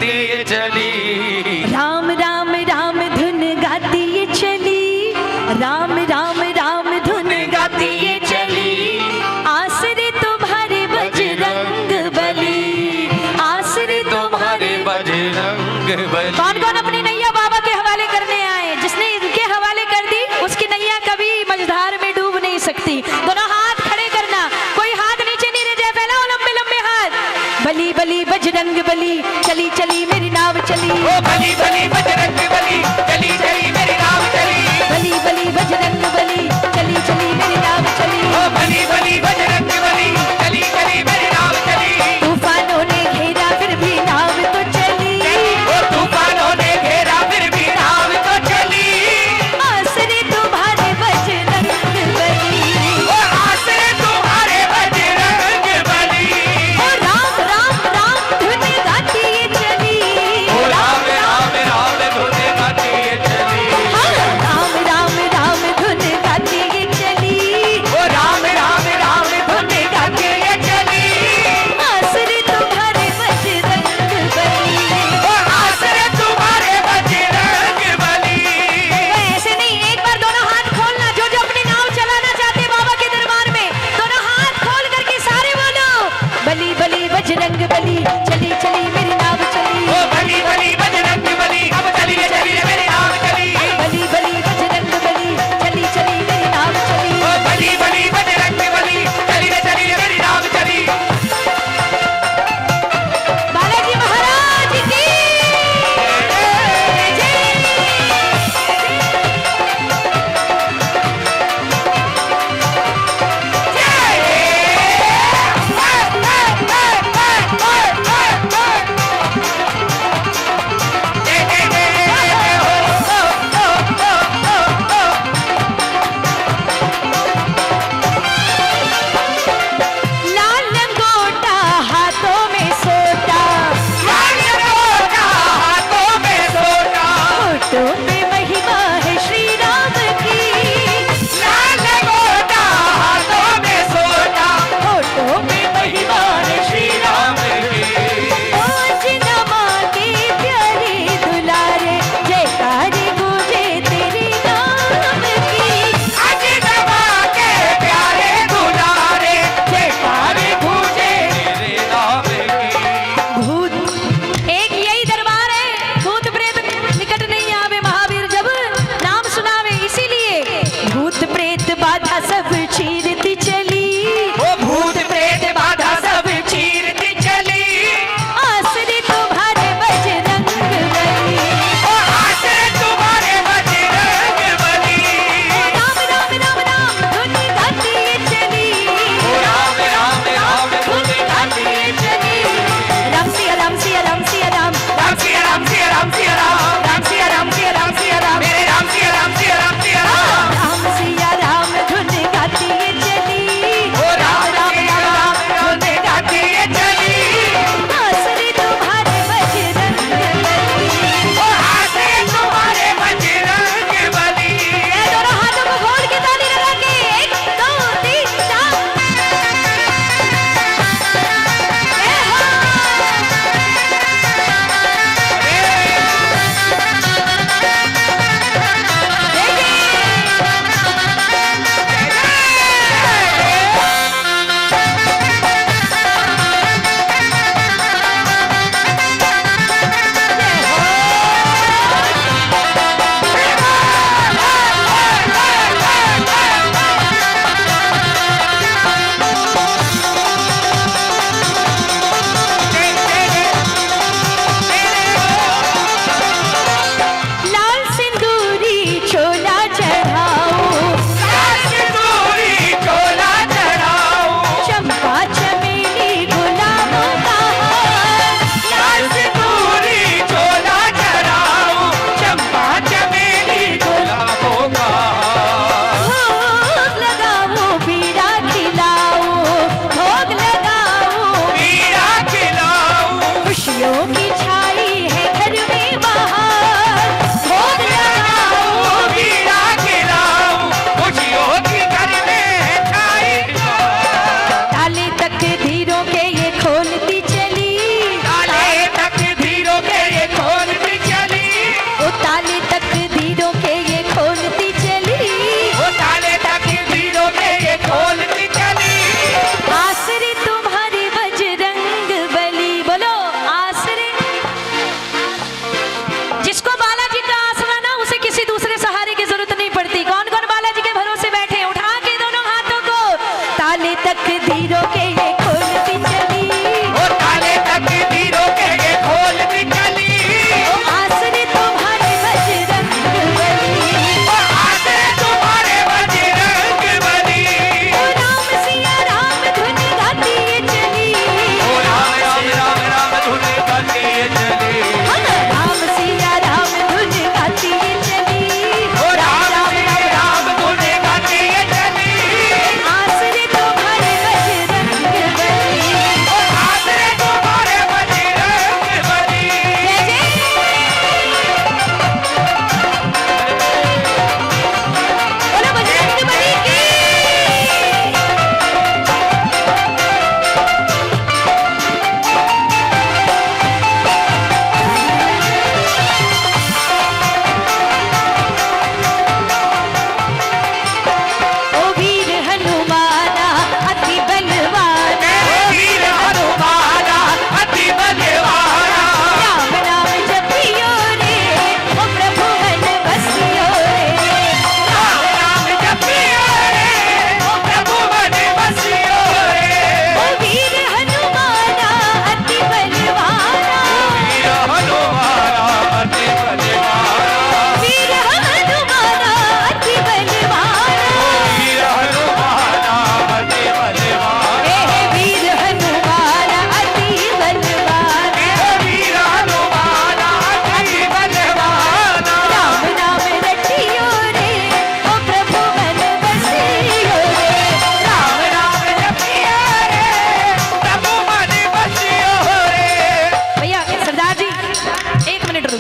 गाती ये चली, राम राम राम धुन गाती ये चली, राम राम राम धुन गाती ये चली, आसरे तुम्हारे बजरंग बली, आसरे तुम्हारे बजरंग बली। कौन कौन अपनी नैया बाबा के हवाले करने आए? जिसने इनके हवाले कर दी उसकी नैया कभी मझधार में डूब नहीं सकती। दोनों हाथ खड़े करना, कोई हाथ नीचे नहीं रह जाए, फैलाओ लंबे लंबे हाथ। बली बली बजरंग बली, चली चली मेरी नाव चली, ओ बली बली बजरंग बली, चली चली मेरी नाव चली, बली बली बजरंग बली, चली चली मेरी नाव चली, ओ बली बली बजरंग बली, चली चली मेरी नाव चली। तूफानों ने घेरा फिर भी नाव तो चली, ओ तूफानों ने घेरा फिर भी नाव तो चली, आसरे तुम्हारे बजरंग बली, ओ आसरे तुम्हारे बजरंग बली। ओ राम राम राम धुन गाती ये चली, ओ राम राम राम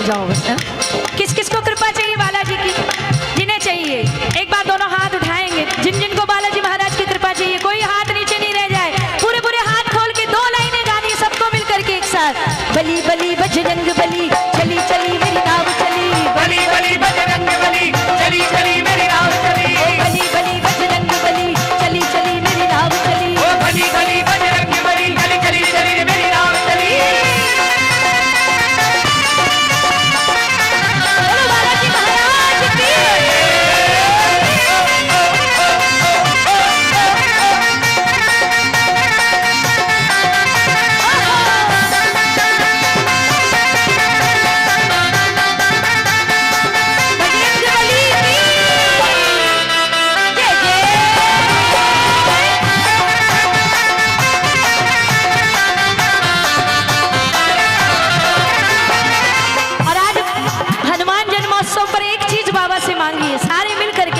जाओ बस। हाँ? किस किस को कृपा चाहिए बालाजी की? जिन्हें चाहिए एक बार दोनों हाथ उठाएंगे। जिन जिन को बालाजी महाराज की कृपा चाहिए कोई हाथ नीचे नहीं रह जाए। पूरे पूरे हाथ खोल के 2 लाइनें गानी सबको मिल करके एक साथ। बली बली बजरंग बली, चली चली मेरी नाव चली। बली बली बजरंग बली, चली चली मेरी नाव चली। बली बली बजरंग बली, चली चली मेरी नाव चली। ओ बली बली बजरंग बली, चली चली चली मेरी नाव चली। बोलो बालाजी महाराज की।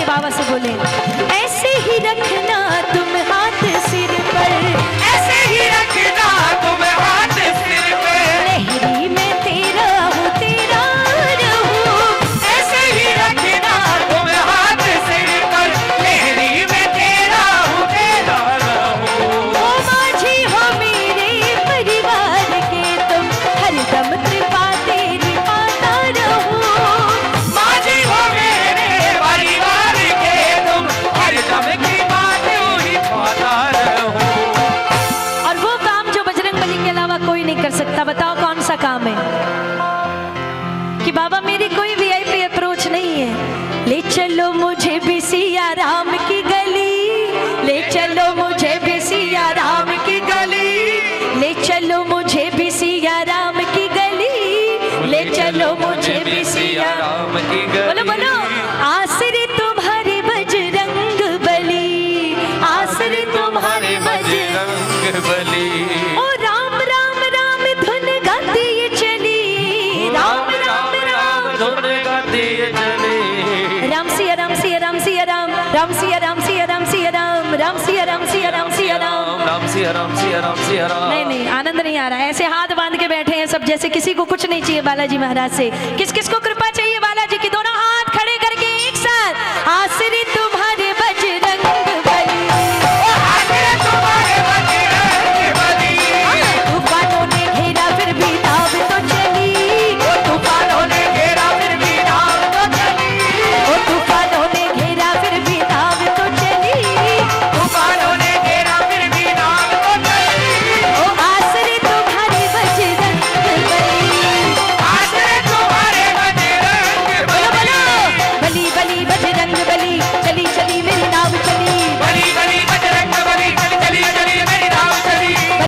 बाबा से बोले ऐसे ही रखना तुम हाथ सिर पर, ऐसे ही रखना तुम हाथ सिर पे। लहरी में तेरा हूँ तेरा रहूं। ऐसे ही रखना तुम हाथ सिर पर, लहरी में तेरा हूँ तेरा रहूं। ओ माझी हो मेरे परिवार के तुम, हरदम कृपा तेरी पाता रहूं। माझी हो मेरे परिवार के तुम, हरदम की बात ही पाता रहूं। और वो काम जो बजरंग बली के अलावा कोई नहीं कर सकता, बताओ कौन सा काम है? कि बाबा मेरी कोई वीआईपी अप्रोच नहीं है, ले चलो मुझे भी सिया राम की गली, ले चलो मुझे भी सिया राम की गली, ले चलो मुझे भी सिया राम की गली, ले चलो मुझे भी सिया राम की गली। बोलो बोलो आसरे तुम्हारे बजरंग बली, आसरे तुम्हारे बजरंग बली। ओ राम राम राम धुन गाती ये चली, राम राम राम धुन गाती ये चली। राम सिया राम सिया राम सिया राम, राम सिया राम सिया राम सिया राम, राम सिया राम सिया राम सिया राम, राम सिया राम सिया राम सिया राम। नहीं नहीं आनंद नहीं आ रहा है। ऐसे हाथ बांध के बैठे हैं सब जैसे किसी को कुछ नहीं चाहिए बालाजी महाराज से। किस किस को कृपा चाहिए बालाजी की? दोनों हाथ खड़े करके एक साथ आश्रित